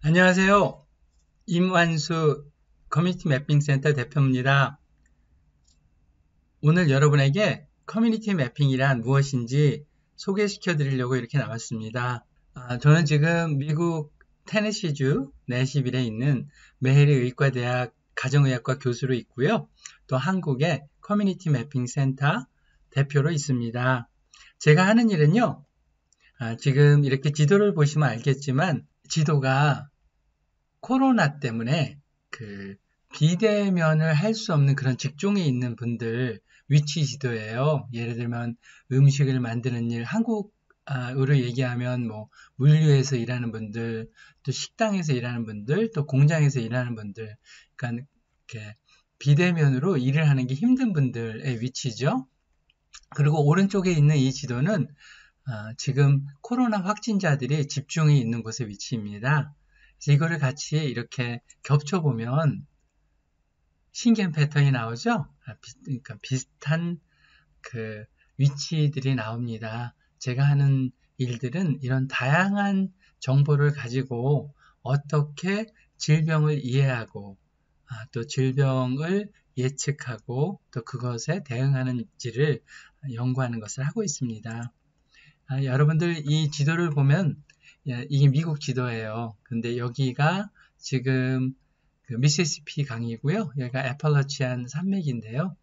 안녕하세요. 임완수 커뮤니티 매핑 센터 대표입니다. 오늘 여러분에게 커뮤니티 매핑이란 무엇인지 소개시켜 드리려고 이렇게 나왔습니다. 저는 지금 미국 테네시주 내시빌에 있는 메해리 의과대학 가정의학과 교수로 있고요. 또 한국의 커뮤니티 매핑 센터 대표로 있습니다. 제가 하는 일은요. 지금 이렇게 지도를 보시면 알겠지만 지도가 코로나 때문에 그 비대면을 할 수 없는 그런 직종에 있는 분들 위치 지도예요. 예를 들면 음식을 만드는 일, 한국으로 얘기하면 뭐 물류에서 일하는 분들, 또 식당에서 일하는 분들, 또 공장에서 일하는 분들, 그러니까 이렇게 비대면으로 일을 하는 게 힘든 분들의 위치죠. 그리고 오른쪽에 있는 이 지도는 지금 코로나 확진자들이 집중이 있는 곳의 위치입니다. 그래서 이거를 같이 이렇게 겹쳐보면 신기한 패턴이 나오죠? 그러니까 비슷한 그 위치들이 나옵니다. 제가 하는 일들은 이런 다양한 정보를 가지고 어떻게 질병을 이해하고 또 질병을 예측하고 또 그것에 대응하는지를 연구하는 것을 하고 있습니다. 여러분들 이 지도를 보면 이게 미국 지도예요. 근데 여기가 지금 그 미시시피 강이고요. 여기가 애펄러치안 산맥인데요.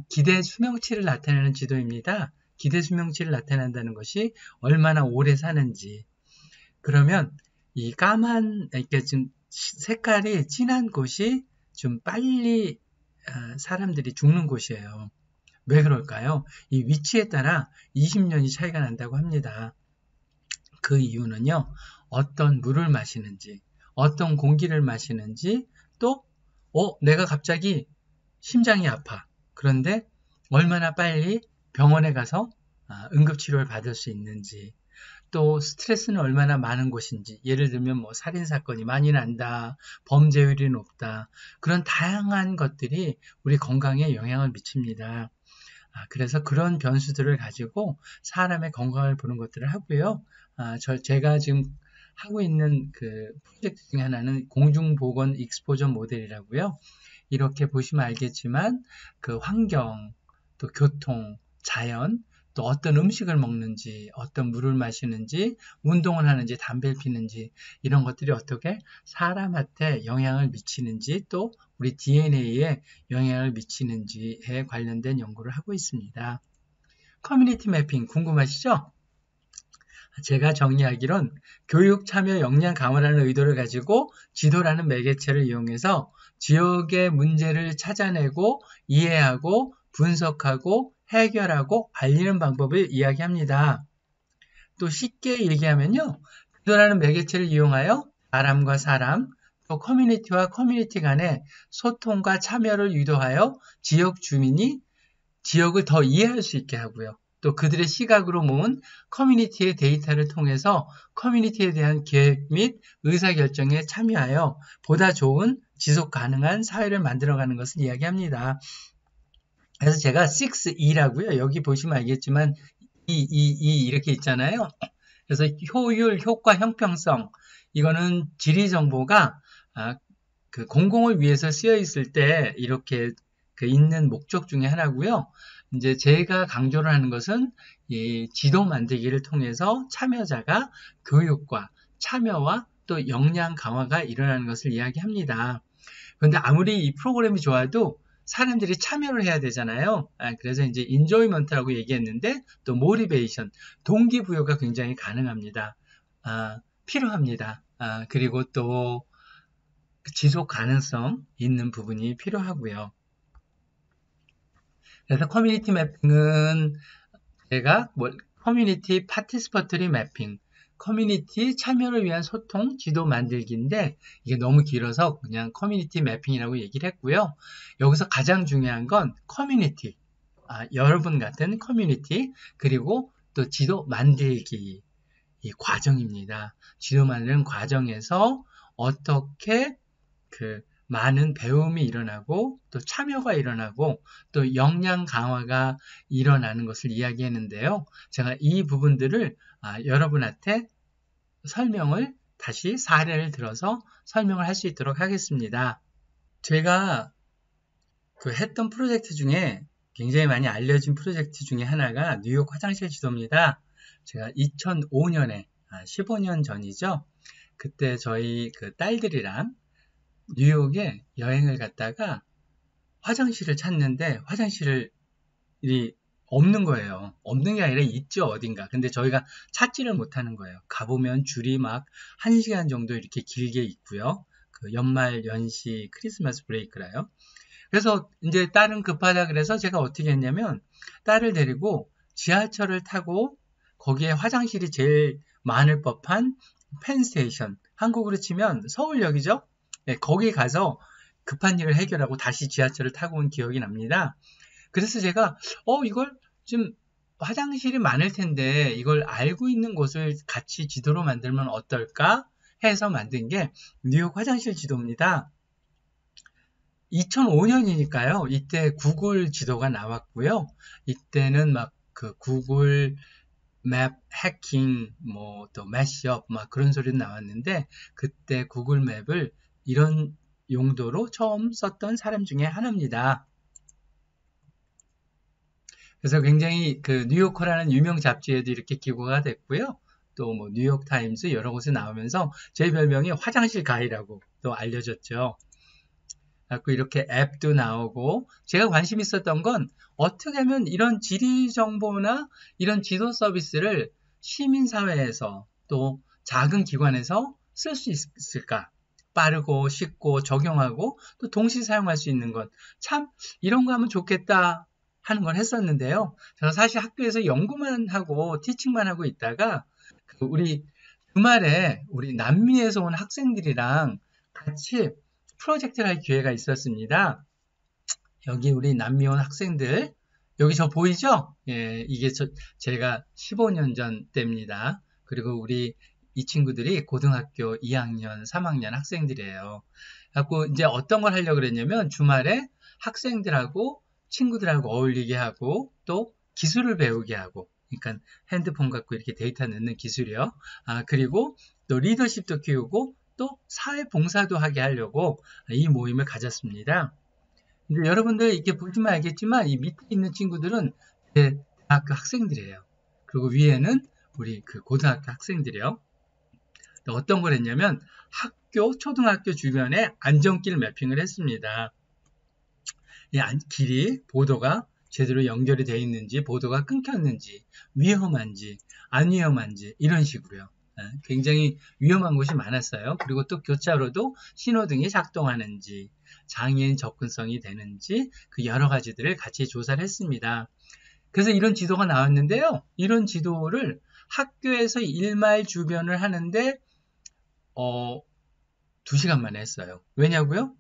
기대 수명치를 나타내는 지도입니다. 기대 수명치를 나타낸다는 것이 얼마나 오래 사는지. 그러면 이 까만 이렇게 좀 색깔이 진한 곳이 좀 빨리 사람들이 죽는 곳이에요. 왜 그럴까요? 이 위치에 따라 20년이 차이가 난다고 합니다. 그 이유는요, 어떤 물을 마시는지, 어떤 공기를 마시는지, 또, 내가 갑자기 심장이 아파. 그런데 얼마나 빨리 병원에 가서 응급치료를 받을 수 있는지, 또 스트레스는 얼마나 많은 곳인지, 예를 들면 뭐 살인사건이 많이 난다, 범죄율이 높다, 그런 다양한 것들이 우리 건강에 영향을 미칩니다. 그래서 그런 변수들을 가지고 사람의 건강을 보는 것들을 하고요. 제가 지금 하고 있는 그 프로젝트 중에 하나는 공중보건 익스포저 모델이라고요. 이렇게 보시면 알겠지만 그 환경, 또 교통, 자연, 또 어떤 음식을 먹는지, 어떤 물을 마시는지, 운동을 하는지, 담배를 피는지 이런 것들이 어떻게 사람한테 영향을 미치는지 또 우리 DNA에 영향을 미치는지에 관련된 연구를 하고 있습니다. 커뮤니티 매핑 궁금하시죠? 제가 정리하기론 교육 참여 역량 강화라는 의도를 가지고 지도라는 매개체를 이용해서 지역의 문제를 찾아내고 이해하고 분석하고 해결하고 알리는 방법을 이야기합니다. 또 쉽게 얘기하면요. 지도라는 매개체를 이용하여 사람과 사람, 또 커뮤니티와 커뮤니티 간의 소통과 참여를 유도하여 지역 주민이 지역을 더 이해할 수 있게 하고요. 또 그들의 시각으로 모은 커뮤니티의 데이터를 통해서 커뮤니티에 대한 계획 및 의사결정에 참여하여 보다 좋은 지속 가능한 사회를 만들어가는 것을 이야기합니다. 그래서 제가 6E라고요. 여기 보시면 알겠지만 이렇게 있잖아요. 그래서 효율, 효과, 형평성 이거는 지리 정보가 그 공공을 위해서 쓰여 있을 때 이렇게 그 있는 목적 중에 하나고요. 이제 제가 강조를 하는 것은 이 지도 만들기를 통해서 참여자가 교육과 참여와 또 역량 강화가 일어나는 것을 이야기합니다. 그런데 아무리 이 프로그램이 좋아도 사람들이 참여를 해야 되잖아요. 그래서 이제 인조이먼트라고 얘기했는데 또 모티베이션, 동기부여가 굉장히 가능합니다. 필요합니다. 그리고 또 지속 가능성 있는 부분이 필요하고요. 그래서 커뮤니티 매핑은 제가 커뮤니티 파티스퍼터리 매핑, 커뮤니티 참여를 위한 소통, 지도 만들기인데 이게 너무 길어서 그냥 커뮤니티 매핑이라고 얘기를 했고요. 여기서 가장 중요한 건 커뮤니티, 여러분 같은 커뮤니티, 그리고 또 지도 만들기 이 과정입니다. 지도 만드는 과정에서 어떻게 그 많은 배움이 일어나고 또 참여가 일어나고 또 역량 강화가 일어나는 것을 이야기했는데요. 제가 이 부분들을 여러분한테 설명을 다시 사례를 들어서 설명을 할 수 있도록 하겠습니다. 제가 했던 프로젝트 중에 굉장히 많이 알려진 프로젝트 중에 하나가 뉴욕 화장실 지도입니다. 제가 2005년에 15년 전이죠. 그때 저희 딸들이랑 뉴욕에 여행을 갔다가 화장실을 찾는데 화장실이 없는 거예요. 없는 게 아니라 있죠, 어딘가. 근데 저희가 찾지를 못하는 거예요. 가보면 줄이 막 1시간 정도 이렇게 길게 있고요. 연말, 연시, 크리스마스 브레이크라요. 그래서 이제 딸은 급하다 그래서 제가 어떻게 했냐면 딸을 데리고 지하철을 타고 거기에 화장실이 제일 많을 법한 펜스테이션, 한국으로 치면 서울역이죠. 네, 거기 가서 급한 일을 해결하고 다시 지하철을 타고 온 기억이 납니다. 그래서 제가 이걸 좀 화장실이 많을 텐데 이걸 알고 있는 곳을 같이 지도로 만들면 어떨까 해서 만든 게 뉴욕 화장실 지도입니다. 2005년이니까요. 이때 구글 지도가 나왔고요. 이때는 막 구글 맵 해킹, 또 매시업, 막 그런 소리도 나왔는데, 그때 구글 맵을 이런 용도로 처음 썼던 사람 중에 하나입니다. 그래서 굉장히 뉴요커라는 유명 잡지에도 이렇게 기고가 됐고요. 또 뉴욕 타임스 여러 곳에 나오면서 제 별명이 화장실 가이라고 또 알려졌죠. 그래서 이렇게 앱도 나오고 제가 관심 있었던 건 어떻게 하면 이런 지리 정보나 이런 지도 서비스를 시민사회에서 또 작은 기관에서 쓸 수 있을까? 빠르고 쉽고 적용하고 또 동시 사용할 수 있는 것. 참 이런 거 하면 좋겠다 하는 걸 했었는데요. 저는 사실 학교에서 연구만 하고 티칭만 하고 있다가 우리 주말에 우리 남미에서 온 학생들이랑 같이 프로젝트를 할 기회가 있었습니다. 여기 우리 남미 온 학생들, 여기 저 보이죠? 예, 이게 제가 15년 전 때입니다. 그리고 우리 이 친구들이 고등학교 2학년, 3학년 학생들이에요. 그래서 이제 어떤 걸 하려고 그랬냐면 주말에 학생들하고 친구들하고 어울리게 하고 또 기술을 배우게 하고, 그러니까 핸드폰 갖고 이렇게 데이터 넣는 기술이요. 그리고 또 리더십도 키우고 또 사회봉사도 하게 하려고 이 모임을 가졌습니다. 근데 여러분들 이렇게 보시면 알겠지만 이 밑에 있는 친구들은 제 대학교 학생들이에요. 그리고 위에는 우리 고등학교 학생들이요. 또 어떤 걸 했냐면 학교, 초등학교 주변에 안전길 매핑을 했습니다. 이 길이, 보도가 제대로 연결이 되어 있는지, 보도가 끊겼는지, 위험한지, 안 위험한지 이런 식으로요. 굉장히 위험한 곳이 많았어요. 그리고 또 교차로도 신호등이 작동하는지, 장애인 접근성이 되는지 여러 가지들을 같이 조사를 했습니다. 그래서 이런 지도가 나왔는데요. 이런 지도를 학교에서 일마일 주변을 하는데 2시간 만에 했어요. 왜냐고요?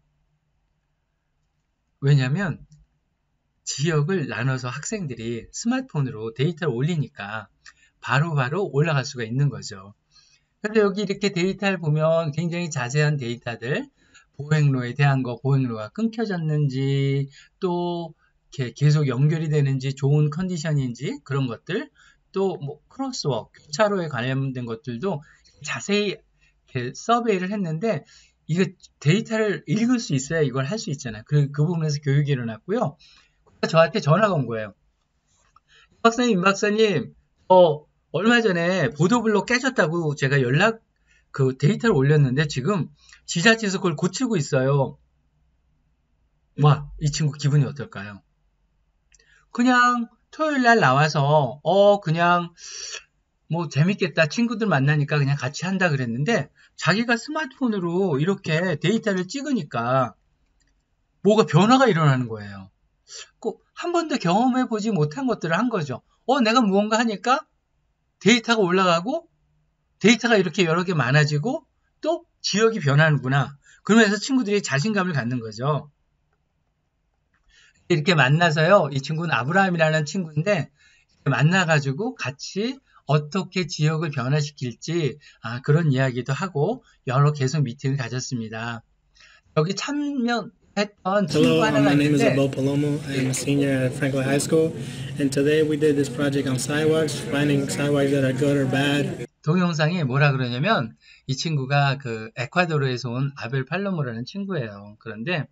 왜냐면 지역을 나눠서 학생들이 스마트폰으로 데이터를 올리니까 바로바로 올라갈 수가 있는 거죠. 그런데 여기 이렇게 데이터를 보면 굉장히 자세한 데이터들, 보행로에 대한 거, 보행로가 끊겨졌는지, 또 이렇게 계속 연결이 되는지, 좋은 컨디션인지 그런 것들, 또 크로스워크, 교차로에 관련된 것들도 자세히 이렇게 서베이를 했는데 이거 데이터를 읽을 수 있어야 이걸 할 수 있잖아요. 그 부분에서 교육이 일어났고요. 저한테 전화가 온 거예요. 임 박사님, 얼마 전에 보도블록 깨졌다고 제가 데이터를 올렸는데 지금 지자체에서 그걸 고치고 있어요. 와, 이 친구 기분이 어떨까요? 그냥 토요일 날 나와서 그냥 재밌겠다, 친구들 만나니까 그냥 같이 한다 그랬는데 자기가 스마트폰으로 이렇게 데이터를 찍으니까 뭐가 변화가 일어나는 거예요. 꼭 한 번도 경험해보지 못한 것들을 한 거죠. 내가 무언가 하니까 데이터가 올라가고 데이터가 이렇게 여러 개 많아지고 또 지역이 변하는구나. 그러면서 친구들이 자신감을 갖는 거죠. 이렇게 만나서요. 이 친구는 아브라함이라는 친구인데 만나가지고 같이 어떻게 지역을 변화시킬지 그런 이야기도 하고 여러 계속 미팅을 가졌습니다. 여기 참여했던 친구 하나가 my name is 있는데 Abel Palomo. I am a senior at Franklin High School, and today we did this project on sidewalks, finding sidewalks that are good or bad. 동영상이 뭐라 그러냐면 이 친구가 그 에콰도르에서 온 아벨 팔로모라는 친구예요. 그런데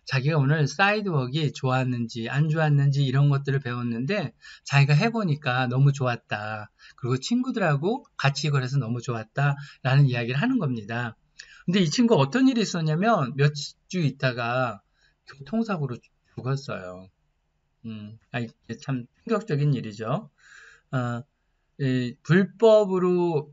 자기가 오늘 사이드웍이 좋았는지 안 좋았는지 이런 것들을 배웠는데 자기가 해보니까 너무 좋았다. 그리고 친구들하고 같이 이걸 해서 너무 좋았다 라는 이야기를 하는 겁니다. 근데 이 친구 어떤 일이 있었냐면 몇 주 있다가 교통사고로 죽었어요. 이게 참 충격적인 일이죠. 불법으로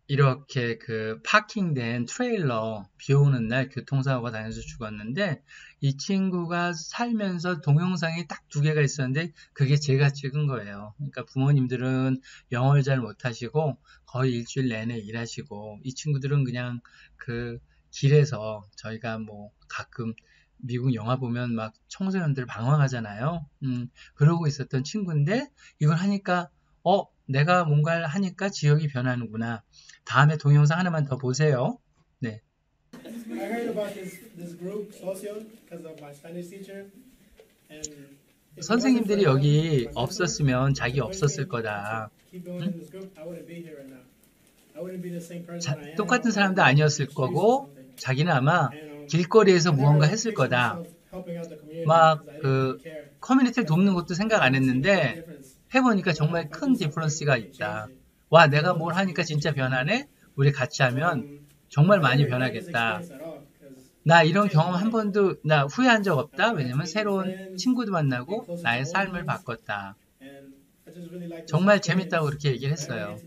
이렇게 그 파킹된 트레일러 비 오는 날 교통사고가 당해서 죽었는데 이 친구가 살면서 동영상이 딱 2개가 있었는데 그게 제가 찍은 거예요. 그러니까 부모님들은 영어를 잘 못하시고 거의 일주일 내내 일하시고 이 친구들은 그냥 그 길에서 저희가 뭐 가끔 미국 영화 보면 막 청소년들 방황하잖아요. 그러고 있었던 친구인데 이걸 하니까 내가 뭔가를 하니까 지역이 변하는구나. 다음에 동영상 하나만 더 보세요. 네. I heard about this group, Socio, because of my Spanish teacher. And 선생님들이 여기 없었으면 자기 없었을 거다. 똑같은 사람도 아니었을 거고 자기는 아마 길거리에서 무언가 했을 거다. 막 그 커뮤니티를 돕는 것도 생각 안 했는데 해보니까 정말 큰 디퍼런스가 있다. 와, 내가 뭘 하니까 진짜 변하네? 우리 같이 하면 정말 많이 변하겠다. 나 이런 경험 한 번도 나 후회한 적 없다. 왜냐면 새로운 친구도 만나고 나의 삶을 바꿨다. 정말 재밌다고 그렇게 얘기를 했어요.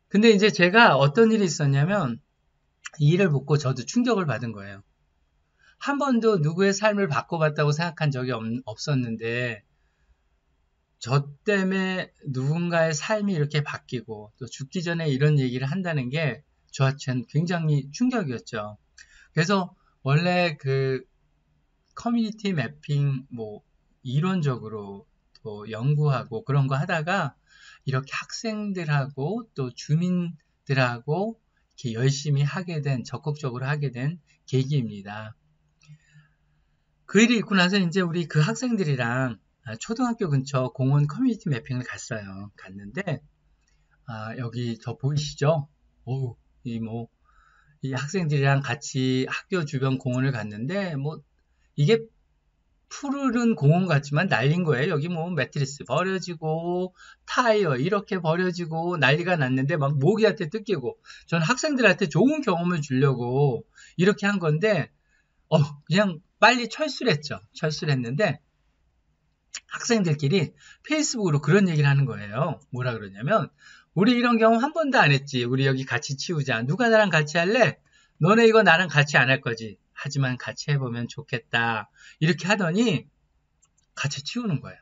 근데 이제 제가 어떤 일이 있었냐면 이 일을 보고 저도 충격을 받은 거예요. 한 번도 누구의 삶을 바꿔봤다고 생각한 적이 없었는데 저 때문에 누군가의 삶이 이렇게 바뀌고 또 죽기 전에 이런 얘기를 한다는 게 저한테는 굉장히 충격이었죠. 그래서 원래 그 커뮤니티 매핑 뭐 이론적으로 또 연구하고 그런 거 하다가 이렇게 학생들하고 또 주민들하고 이렇게 열심히 하게 된, 적극적으로 하게 된 계기입니다. 그 일이 있고 나서 이제 우리 그 학생들이랑 초등학교 근처 공원 커뮤니티 매핑을 갔어요. 갔는데, 여기 저 보이시죠? 이 학생들이랑 같이 학교 주변 공원을 갔는데, 이게 푸르른 공원 같지만 날린 거예요. 여기 매트리스 버려지고, 타이어 이렇게 버려지고, 난리가 났는데, 막 모기한테 뜯기고, 전 학생들한테 좋은 경험을 주려고 이렇게 한 건데, 그냥 빨리 철수를 했죠. 철수를 했는데, 학생들끼리 페이스북으로 그런 얘기를 하는 거예요. 뭐라 그러냐면, 우리 이런 경험 한 번도 안 했지. 우리 여기 같이 치우자. 누가 나랑 같이 할래? 너네 이거 나랑 같이 안 할 거지. 하지만 같이 해보면 좋겠다. 이렇게 하더니 같이 치우는 거예요.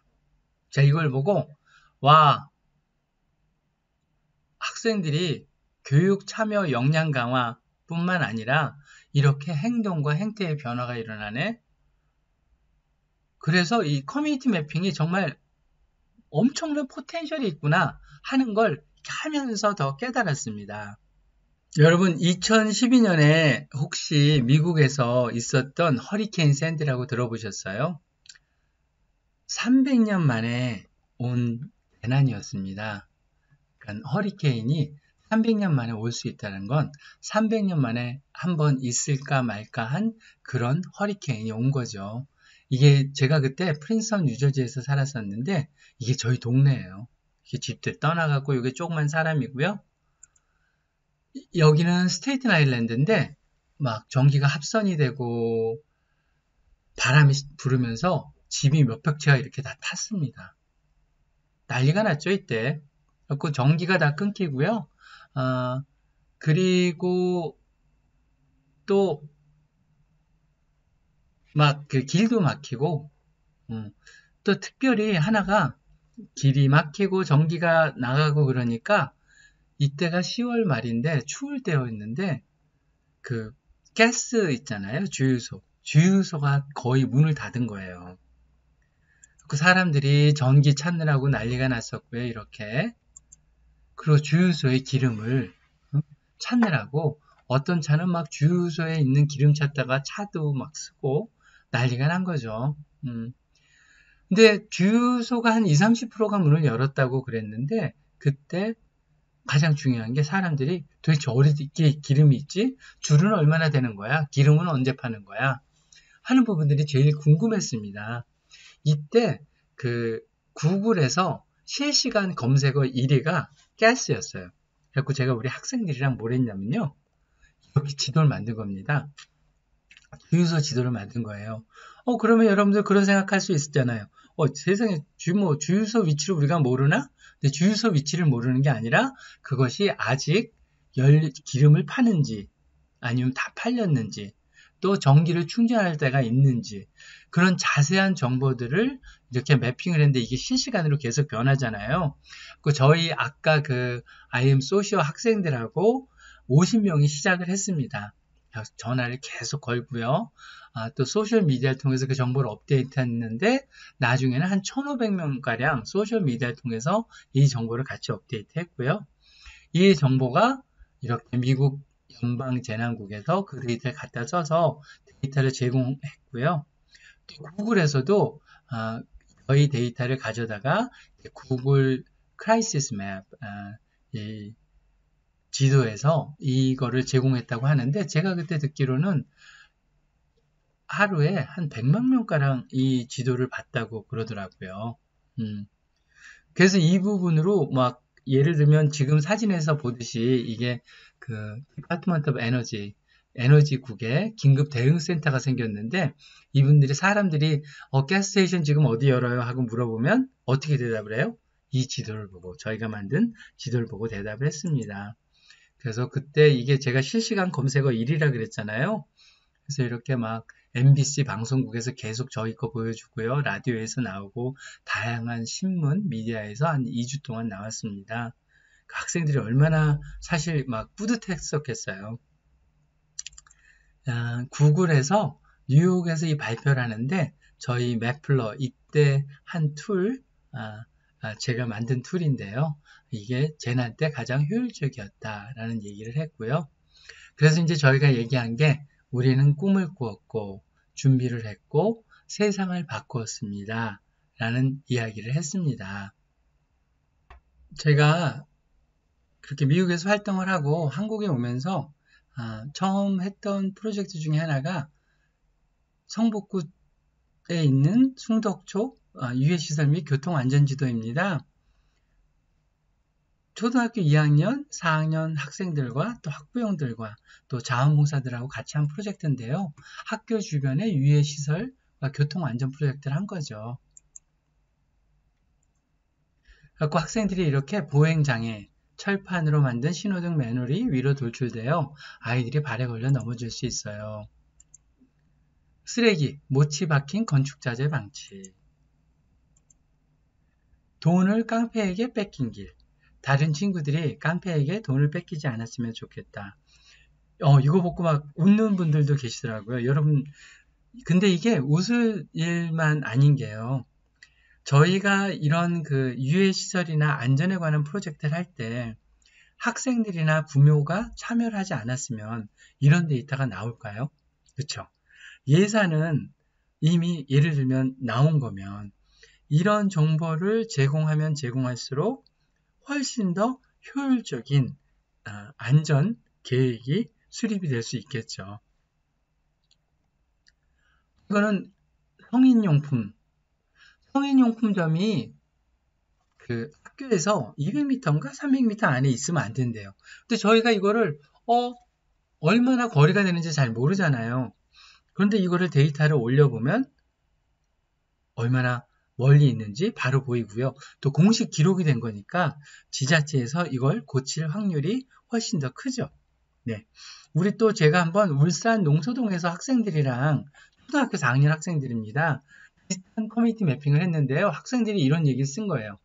자, 이걸 보고 와, 학생들이 교육 참여 역량 강화 뿐만 아니라 이렇게 행동과 행태의 변화가 일어나네. 그래서 이 커뮤니티 매핑이 정말 엄청난 포텐셜이 있구나 하는 걸 하면서 더 깨달았습니다. 여러분 2012년에 혹시 미국에서 있었던 허리케인 샌디라고 들어보셨어요? 300년 만에 온 재난이었습니다. 그러니까 허리케인이 300년 만에 올 수 있다는 건 300년 만에 한 번 있을까 말까 한 그런 허리케인이 온 거죠. 이게 제가 그때 프린스턴 뉴저지에서 살았었는데 이게 저희 동네예요. 이게 집들 떠나갖고 이게 조그만 사람이고요. 여기는 스테이튼 아일랜드인데 막 전기가 합선이 되고 바람이 부르면서 집이 몇백 채가 이렇게 다 탔습니다. 난리가 났죠 이때. 그래서 전기가 다 끊기고요. 그리고 또 막 그 길도 막히고 또 특별히 하나가 길이 막히고 전기가 나가고 그러니까 이때가 10월 말인데 추울 때였는데 그 가스 있잖아요. 주유소가 거의 문을 닫은 거예요. 그 사람들이 전기 찾느라고 난리가 났었고요. 이렇게. 그리고 주유소의 기름을 찾느라고 어떤 차는 막 주유소에 있는 기름 찾다가 차도 막 쓰고 난리가 난 거죠. 근데 주유소가 한 20, 30%가 문을 열었다고 그랬는데 그때 가장 중요한 게 사람들이 도대체 어디에 기름이 있지? 줄은 얼마나 되는 거야? 기름은 언제 파는 거야? 하는 부분들이 제일 궁금했습니다. 이때 그 구글에서 실시간 검색어 1위가 가스였어요. 그래서 제가 우리 학생들이랑 뭘 했냐면요. 이렇게 지도를 만든 겁니다. 주유소 지도를 만든 거예요. 그러면 여러분들 그런 생각할 수 있었잖아요. 세상에 주유소 위치를 우리가 모르나? 근데 주유소 위치를 모르는 게 아니라 그것이 아직 기름을 파는지 아니면 다 팔렸는지 또 전기를 충전할 때가 있는지 그런 자세한 정보들을 이렇게 매핑을 했는데 이게 실시간으로 계속 변하잖아요. 저희 아까 그 IM 소시오 학생들하고 50명이 시작을 했습니다. 전화를 계속 걸고요. 또 소셜미디어를 통해서 그 정보를 업데이트했는데 나중에는 한 1,500명가량 소셜미디어를 통해서 이 정보를 같이 업데이트했고요. 이 정보가 이렇게 미국 연방재난국에서 그 데이터를 갖다 써서 데이터를 제공했고요. 또 구글에서도 저희 데이터를 가져다가 구글 크라이시스 맵 이 지도에서 이거를 제공했다고 하는데 제가 그때 듣기로는 하루에 한 100만 명가량 이 지도를 봤다고 그러더라고요. 그래서 이 부분으로 막 예를 들면 지금 사진에서 보듯이 이게 그 디파트먼트 오브 에너지국에 긴급 대응센터가 생겼는데 이분들이 사람들이 가스스테이션 지금 어디 열어요? 하고 물어보면 어떻게 대답을 해요? 이 지도를 보고 저희가 만든 지도를 보고 대답을 했습니다. 그래서 그때 이게 제가 실시간 검색어 1위라 그랬잖아요. 그래서 이렇게 막 MBC 방송국에서 계속 저희 거 보여주고요. 라디오에서 나오고 다양한 신문, 미디어에서 한 2주 동안 나왔습니다. 그 학생들이 얼마나 사실 막 뿌듯했었겠어요. 구글에서 뉴욕에서 이 발표를 하는데 저희 매플러 이때 한 툴, 제가 만든 툴인데요. 이게 재난 때 가장 효율적이었다라는 얘기를 했고요. 그래서 이제 저희가 얘기한 게 우리는 꿈을 꾸었고 준비를 했고 세상을 바꾸었습니다. 라는 이야기를 했습니다. 제가 그렇게 미국에서 활동을 하고 한국에 오면서 처음 했던 프로젝트 중에 하나가 성북구에 있는 숭덕초 유해시설 및 교통안전지도입니다. 초등학교 2학년, 4학년 학생들과 또 학부형들과 또 자원봉사들하고 같이 한 프로젝트인데요. 학교 주변의 유해시설과 교통안전 프로젝트를 한 거죠. 그래서 학생들이 이렇게 보행장애, 철판으로 만든 신호등 매놀이 위로 돌출되어 아이들이 발에 걸려 넘어질 수 있어요. 쓰레기, 못이 박힌 건축자재 방치. 돈을 깡패에게 뺏긴 길. 다른 친구들이 깡패에게 돈을 뺏기지 않았으면 좋겠다. 이거 보고 막 웃는 분들도 계시더라고요. 여러분, 근데 이게 웃을 일만 아닌 게요. 저희가 이런 그 유해시설이나 안전에 관한 프로젝트를 할 때 학생들이나 부모가 참여를 하지 않았으면 이런 데이터가 나올까요? 그렇죠? 예산은 이미 예를 들면 나온 거면 이런 정보를 제공하면 제공할수록 훨씬 더 효율적인 안전 계획이 수립이 될 수 있겠죠. 이거는 성인용품점이 그 학교에서 200m인가 300m 안에 있으면 안 된대요. 근데 저희가 이거를 얼마나 거리가 되는지 잘 모르잖아요. 그런데 이거를 데이터를 올려보면 얼마나 멀리 있는지 바로 보이고요. 또 공식 기록이 된 거니까 지자체에서 이걸 고칠 확률이 훨씬 더 크죠. 네. 우리 또 제가 한번 울산 농소동에서 학생들이랑 초등학교 4학년 학생들입니다. 비슷한 커뮤니티 매핑을 했는데요. 학생들이 이런 얘기를 쓴 거예요.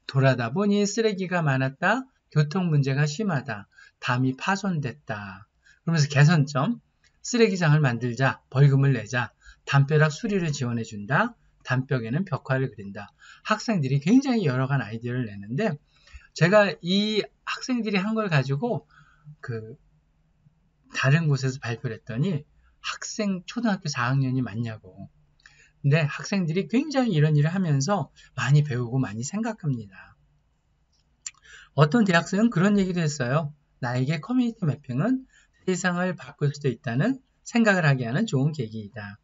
돌아다 보니 쓰레기가 많았다. 교통 문제가 심하다. 담이 파손됐다. 그러면서 개선점, 쓰레기장을 만들자. 벌금을 내자. 담벼락 수리를 지원해준다. 담벽에는 벽화를 그린다. 학생들이 굉장히 여러 가지 아이디어를 내는데 제가 이 학생들이 한 걸 가지고 다른 곳에서 발표를 했더니 학생 초등학교 4학년이 맞냐고. 근데 학생들이 굉장히 이런 일을 하면서 많이 배우고 많이 생각합니다. 어떤 대학생은 그런 얘기도 했어요. 나에게 커뮤니티 매핑은 세상을 바꿀 수도 있다는 생각을 하게 하는 좋은 계기이다.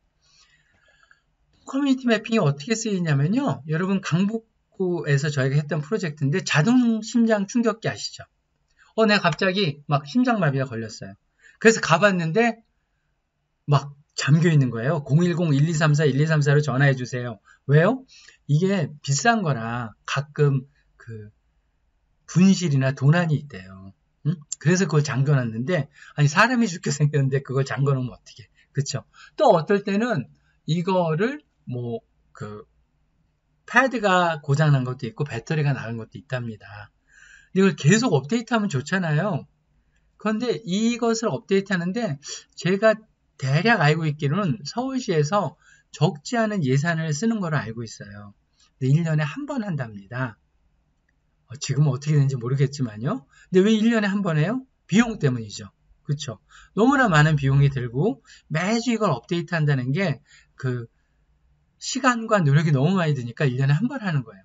커뮤니티 매핑이 어떻게 쓰이냐면요. 여러분 강북구에서 저희가 했던 프로젝트인데 자동 심장 충격기 아시죠? 내가 갑자기 막 심장마비가 걸렸어요. 그래서 가봤는데 막 잠겨 있는 거예요. 010-1234-1234로 전화해 주세요. 왜요? 이게 비싼 거라 가끔 그 분실이나 도난이 있대요. 응? 그래서 그걸 잠궈놨는데 아니 사람이 죽게 생겼는데 그걸 잠궈놓으면 어떡해. 그쵸? 또 어떨 때는 이거를 뭐 그 패드가 고장난 것도 있고 배터리가 나간 것도 있답니다. 이걸 계속 업데이트하면 좋잖아요. 그런데 이것을 업데이트하는데 제가 대략 알고 있기로는 서울시에서 적지 않은 예산을 쓰는 걸로 알고 있어요. 1년에 한 번 한답니다. 지금은 어떻게 되는지 모르겠지만요. 근데 왜 1년에 한 번 해요? 비용 때문이죠. 그쵸? 너무나 많은 비용이 들고 매주 이걸 업데이트 한다는 게 그 시간과 노력이 너무 많이 드니까 1년에 한 번 하는 거예요.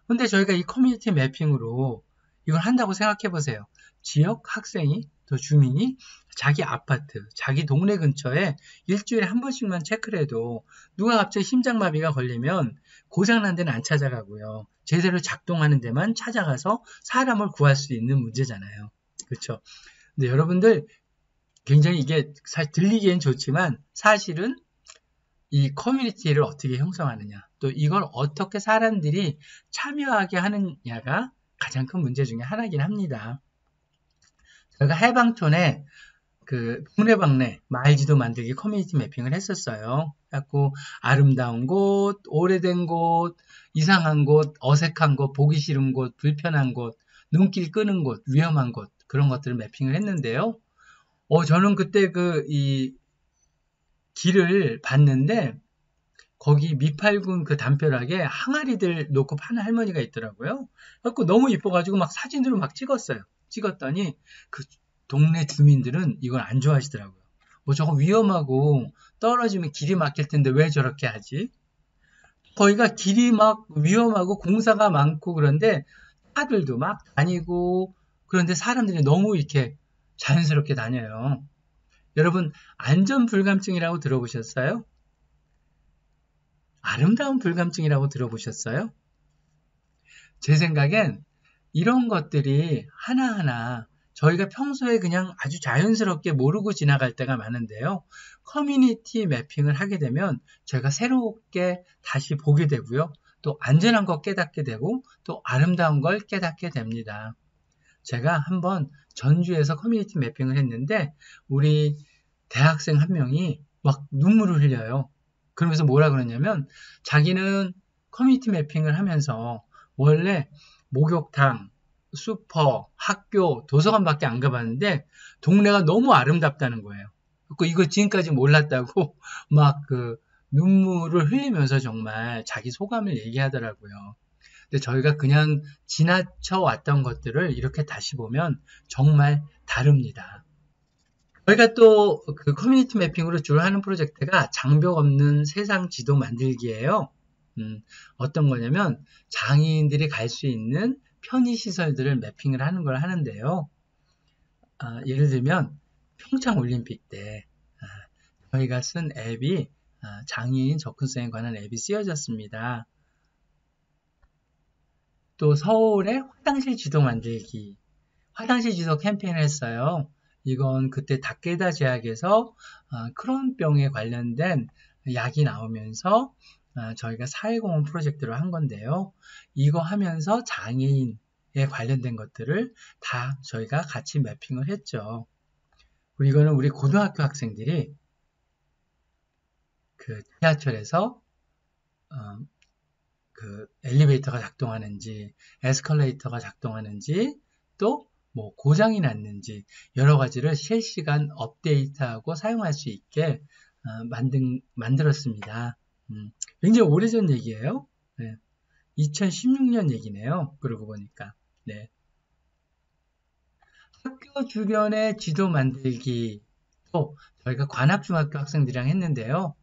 근데 저희가 이 커뮤니티 매핑으로 이걸 한다고 생각해 보세요. 지역 학생이 또 주민이 자기 아파트, 자기 동네 근처에 일주일에 한 번씩만 체크를 해도 누가 갑자기 심장마비가 걸리면 고장난 데는 안 찾아가고요. 제대로 작동하는 데만 찾아가서 사람을 구할 수 있는 문제잖아요. 그렇죠? 근데 여러분들 굉장히 이게 사실 들리기엔 좋지만 사실은 이 커뮤니티를 어떻게 형성하느냐, 또 이걸 어떻게 사람들이 참여하게 하느냐가 가장 큰 문제 중에 하나긴 합니다. 저희가 해방촌에 그 동네방네 마을지도 만들기 커뮤니티 매핑을 했었어요. 그래갖고 아름다운 곳, 오래된 곳, 이상한 곳, 어색한 곳, 보기 싫은 곳, 불편한 곳, 눈길 끄는 곳, 위험한 곳 그런 것들을 매핑을 했는데요. 저는 그때 이 길을 봤는데 거기 미팔군 그 담벼락에 항아리들 놓고 파는 할머니가 있더라고요. 그래갖고 너무 이뻐가지고 막 사진으로 막 찍었어요. 찍었더니 그 동네 주민들은 이걸 안 좋아하시더라고요. 저거 위험하고 떨어지면 길이 막힐 텐데 왜 저렇게 하지? 거기가 길이 막 위험하고 공사가 많고 그런데 차들도 막 다니고 그런데 사람들이 너무 이렇게 자연스럽게 다녀요. 여러분 안전불감증이라고 들어보셨어요? 아름다운 불감증이라고 들어보셨어요? 제 생각엔 이런 것들이 하나하나 저희가 평소에 그냥 아주 자연스럽게 모르고 지나갈 때가 많은데요. 커뮤니티 매핑을 하게 되면 저희가 새롭게 다시 보게 되고요. 또 안전한 거 깨닫게 되고 또 아름다운 걸 깨닫게 됩니다. 제가 한번 전주에서 커뮤니티 매핑을 했는데 우리 대학생 한 명이 막 눈물을 흘려요. 그러면서 뭐라 그러냐면 자기는 커뮤니티 매핑을 하면서 원래 목욕탕, 슈퍼, 학교, 도서관밖에 안 가봤는데 동네가 너무 아름답다는 거예요. 이거 지금까지 몰랐다고 막 눈물을 흘리면서 정말 자기 소감을 얘기하더라고요. 근데 저희가 그냥 지나쳐 왔던 것들을 이렇게 다시 보면 정말 다릅니다. 저희가 또 그 커뮤니티 매핑으로 주로 하는 프로젝트가 장벽 없는 세상 지도 만들기예요. 어떤 거냐면 장애인들이 갈 수 있는 편의시설들을 매핑을 하는 걸 하는데요. 예를 들면 평창올림픽 때 저희가 쓴 앱이 장애인 접근성에 관한 앱이 쓰여졌습니다. 또 서울의 화장실 지도 만들기, 화장실 지도 캠페인을 했어요. 이건 그때 다케다 제약에서 크론병에 관련된 약이 나오면서 저희가 사회공헌 프로젝트를 한 건데요. 이거 하면서 장애인에 관련된 것들을 다 저희가 같이 매핑을 했죠. 그리고 이거는 우리 고등학교 학생들이 그 지하철에서 그 엘리베이터가 작동하는지, 에스컬레이터가 작동하는지, 또 뭐 고장이 났는지 여러 가지를 실시간 업데이트하고 사용할 수 있게 만들었습니다. 굉장히 오래전 얘기예요. 네. 2016년 얘기네요. 그러고 보니까. 네. 학교 주변의 지도 만들기 또 저희가 관악중학교 학생들이랑 했는데요.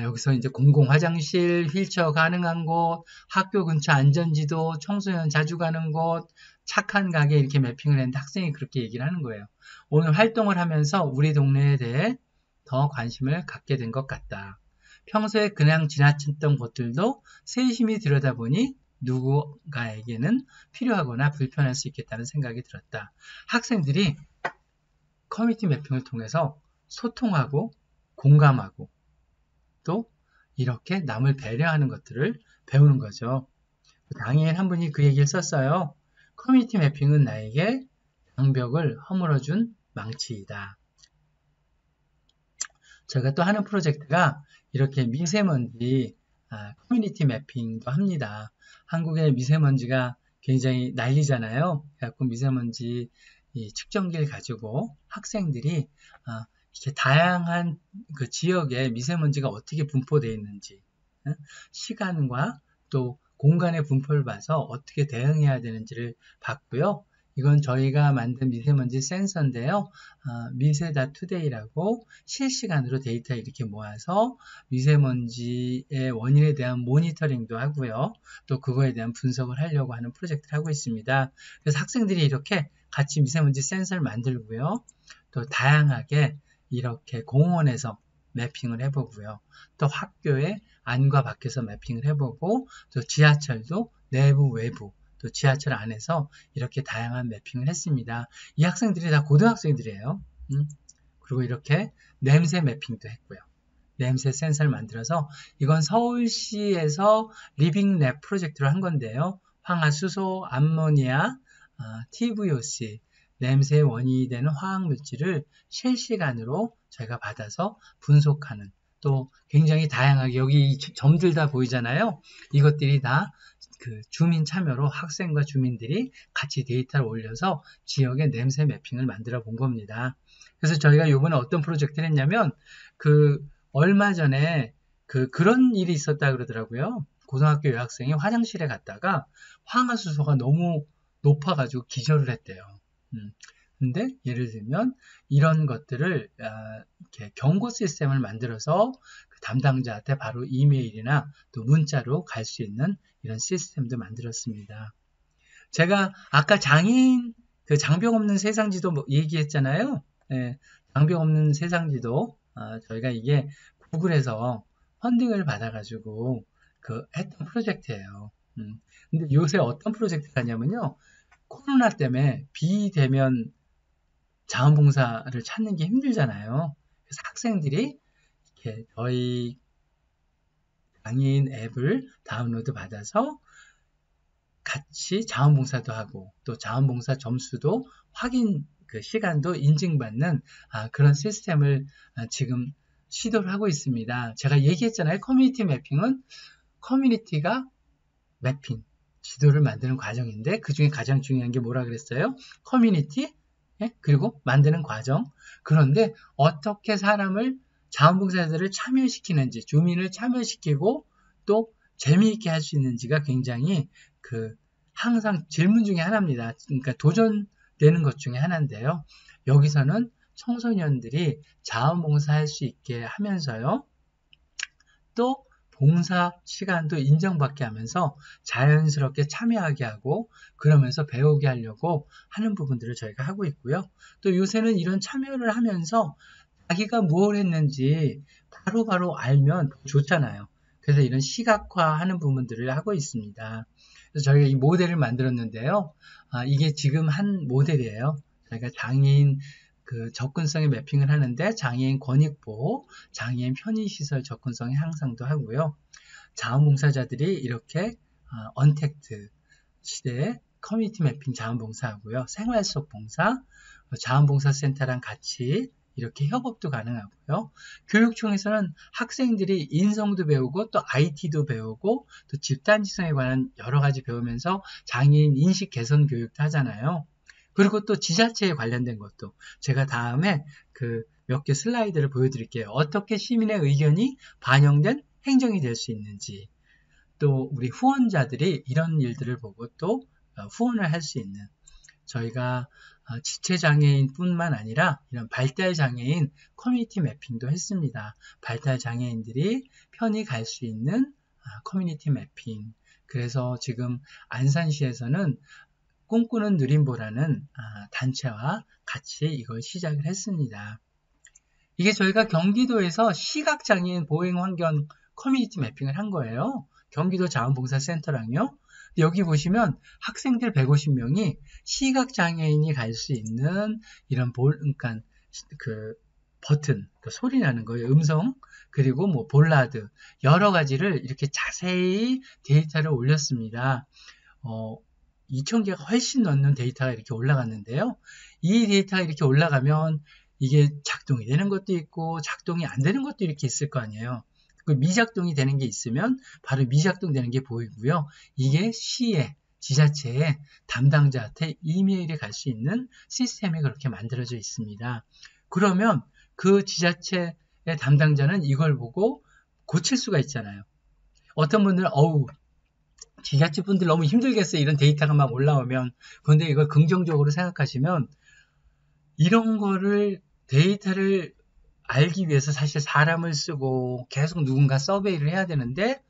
여기서 이제 공공 화장실, 휠체어 가능한 곳, 학교 근처 안전지도, 청소년 자주 가는 곳, 착한 가게 이렇게 매핑을 했는데 학생이 그렇게 얘기를 하는 거예요. 오늘 활동을 하면서 우리 동네에 대해 더 관심을 갖게 된 것 같다. 평소에 그냥 지나쳤던 곳들도 세심히 들여다보니 누군가에게는 필요하거나 불편할 수 있겠다는 생각이 들었다. 학생들이 커뮤니티 매핑을 통해서 소통하고 공감하고 또 이렇게 남을 배려하는 것들을 배우는 거죠. 당일 한 분이 그 얘기를 썼어요. 커뮤니티 매핑은 나에게 장벽을 허물어준 망치이다. 제가 또 하는 프로젝트가 이렇게 미세먼지 커뮤니티 매핑도 합니다. 한국의 미세먼지가 굉장히 난리잖아요. 그래서 미세먼지 측정기를 가지고 학생들이 이렇게 다양한 그 지역에 미세먼지가 어떻게 분포되어 있는지, 시간과 또 공간의 분포를 봐서 어떻게 대응해야 되는지를 봤고요. 이건 저희가 만든 미세먼지 센서인데요. 미세다 투데이라고 실시간으로 데이터 이렇게 모아서 미세먼지의 원인에 대한 모니터링도 하고요. 또 그거에 대한 분석을 하려고 하는 프로젝트를 하고 있습니다. 그래서 학생들이 이렇게 같이 미세먼지 센서를 만들고요. 또 다양하게 이렇게 공원에서 매핑을 해보고요. 또 학교의 안과 밖에서 매핑을 해보고 또 지하철도 내부 외부 또 지하철 안에서 이렇게 다양한 매핑을 했습니다. 이 학생들이 다 고등학생들이에요. 그리고 이렇게 냄새 매핑도 했고요. 냄새 센서를 만들어서 이건 서울시에서 리빙랩 프로젝트로 한 건데요. 황화수소, 암모니아, TVOC, 냄새의 원인이 되는 화학물질을 실시간으로 저희가 받아서 분석하는 또 굉장히 다양하게 여기 점들 다 보이잖아요. 이것들이 다 그 주민 참여로 학생과 주민들이 같이 데이터를 올려서 지역의 냄새 매핑을 만들어 본 겁니다. 그래서 저희가 이번에 어떤 프로젝트를 했냐면 얼마 전에 그런 일이 있었다 그러더라고요. 고등학교 여학생이 화장실에 갔다가 황화수소가 너무 높아가지고 기절을 했대요. 근데 예를 들면 이런 것들을 이렇게 경고 시스템을 만들어서 그 담당자한테 바로 이메일이나 또 문자로 갈 수 있는 이런 시스템도 만들었습니다. 제가 아까 장애인 장벽 없는 세상지도 얘기했잖아요. 네, 장벽 없는 세상지도 저희가 이게 구글에서 펀딩을 받아가지고 했던 프로젝트예요. 근데 요새 어떤 프로젝트가 하냐면요. 코로나 때문에 비대면 자원봉사를 찾는 게 힘들잖아요. 그래서 학생들이 이렇게 저희 장애인 앱을 다운로드 받아서 같이 자원봉사도 하고 또 자원봉사 점수도 확인 시간도 인증받는 그런 시스템을 지금 시도를 하고 있습니다. 제가 얘기했잖아요. 커뮤니티 매핑은 커뮤니티가 매핑 지도를 만드는 과정인데 그 중에 가장 중요한 게 뭐라 그랬어요? 커뮤니티 그리고 만드는 과정. 그런데 어떻게 사람을 자원봉사자들을 참여시키는지 주민을 참여시키고 또 재미있게 할 수 있는지가 굉장히 항상 질문 중에 하나입니다. 그러니까 도전되는 것 중에 하나인데요. 여기서는 청소년들이 자원봉사할 수 있게 하면서요. 또 봉사 시간도 인정받게 하면서 자연스럽게 참여하게 하고 그러면서 배우게 하려고 하는 부분들을 저희가 하고 있고요. 또 요새는 이런 참여를 하면서 자기가 뭘 했는지 바로바로 알면 좋잖아요. 그래서 이런 시각화하는 부분들을 하고 있습니다. 그래서 저희가 이 모델을 만들었는데요. 이게 지금 한 모델이에요. 저희가 장애인 접근성의 매핑을 하는데 장애인 권익보호, 장애인 편의시설 접근성 향상도 하고요. 자원봉사자들이 이렇게 언택트 시대에 커뮤니티 매핑 자원봉사하고요. 생활 속 봉사, 자원봉사센터랑 같이 이렇게 협업도 가능하고요. 교육청에서는 학생들이 인성도 배우고 또 IT도 배우고 또 집단지성에 관한 여러 가지 배우면서 장애인 인식 개선 교육도 하잖아요. 그리고 또 지자체에 관련된 것도 제가 다음에 몇 개 슬라이드를 보여드릴게요. 어떻게 시민의 의견이 반영된 행정이 될 수 있는지 또 우리 후원자들이 이런 일들을 보고 또 후원을 할 수 있는 저희가 지체장애인뿐만 아니라 이런 발달장애인 커뮤니티 매핑도 했습니다. 발달장애인들이 편히 갈 수 있는 커뮤니티 매핑. 그래서 지금 안산시에서는 꿈꾸는 누림보라는 단체와 같이 이걸 시작을 했습니다. 이게 저희가 경기도에서 시각장애인 보행환경 커뮤니티 매핑을 한 거예요. 경기도 자원봉사센터랑요. 여기 보시면 학생들 150명이 시각장애인이 갈 수 있는 이런 그러니까 그 버튼, 그 소리 나는 거예요. 음성, 그리고 뭐 볼라드, 여러 가지를 이렇게 자세히 데이터를 올렸습니다. 2,000개가 훨씬 넘는 데이터가 이렇게 올라갔는데요. 이 데이터가 이렇게 올라가면 이게 작동이 되는 것도 있고 작동이 안 되는 것도 이렇게 있을 거 아니에요. 그 미작동이 되는 게 있으면 바로 미작동 되는 게 보이고요. 이게 시에, 지자체의 담당자한테 이메일이 갈 수 있는 시스템이 그렇게 만들어져 있습니다. 그러면 그 지자체의 담당자는 이걸 보고 고칠 수가 있잖아요. 어떤 분들은 지자체 분들 너무 힘들겠어요. 이런 데이터가 막 올라오면. 그런데 이걸 긍정적으로 생각하시면 이런 거를 데이터를 알기 위해서 사실 사람을 쓰고 계속 누군가 서베이를 해야 되는데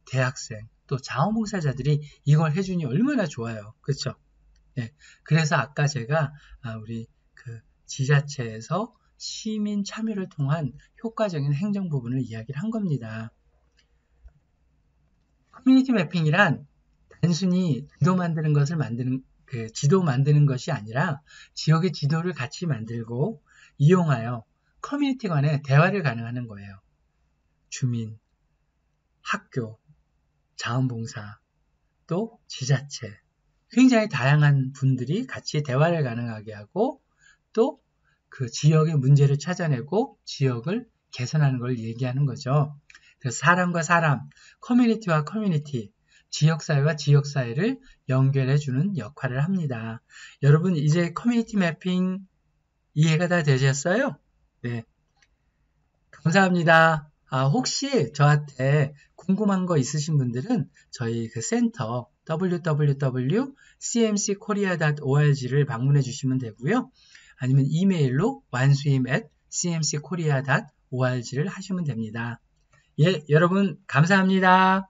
대학생 또 자원봉사자들이 이걸 해주니 얼마나 좋아요. 그렇죠? 네. 그래서 아까 제가 우리 그 지자체에서 시민 참여를 통한 효과적인 행정 부분을 이야기를 한 겁니다. 커뮤니티 매핑이란 단순히 지도 만드는 지도 만드는 것이 아니라 지역의 지도를 같이 만들고 이용하여 커뮤니티 간에 대화를 가능하는 거예요. 주민, 학교, 자원봉사, 또 지자체, 굉장히 다양한 분들이 같이 대화를 가능하게 하고 또 그 지역의 문제를 찾아내고 지역을 개선하는 걸 얘기하는 거죠. 그래서 사람과 사람, 커뮤니티와 커뮤니티, 지역사회와 지역사회를 연결해주는 역할을 합니다. 여러분 이제 커뮤니티 매핑 이해가 다 되셨어요? 네. 감사합니다. 혹시 저한테 궁금한 거 있으신 분들은 저희 그 센터 www.cmckorea.org를 방문해 주시면 되고요. 아니면 이메일로 wansuim@cmckorea.org를 하시면 됩니다. 예, 여러분 감사합니다.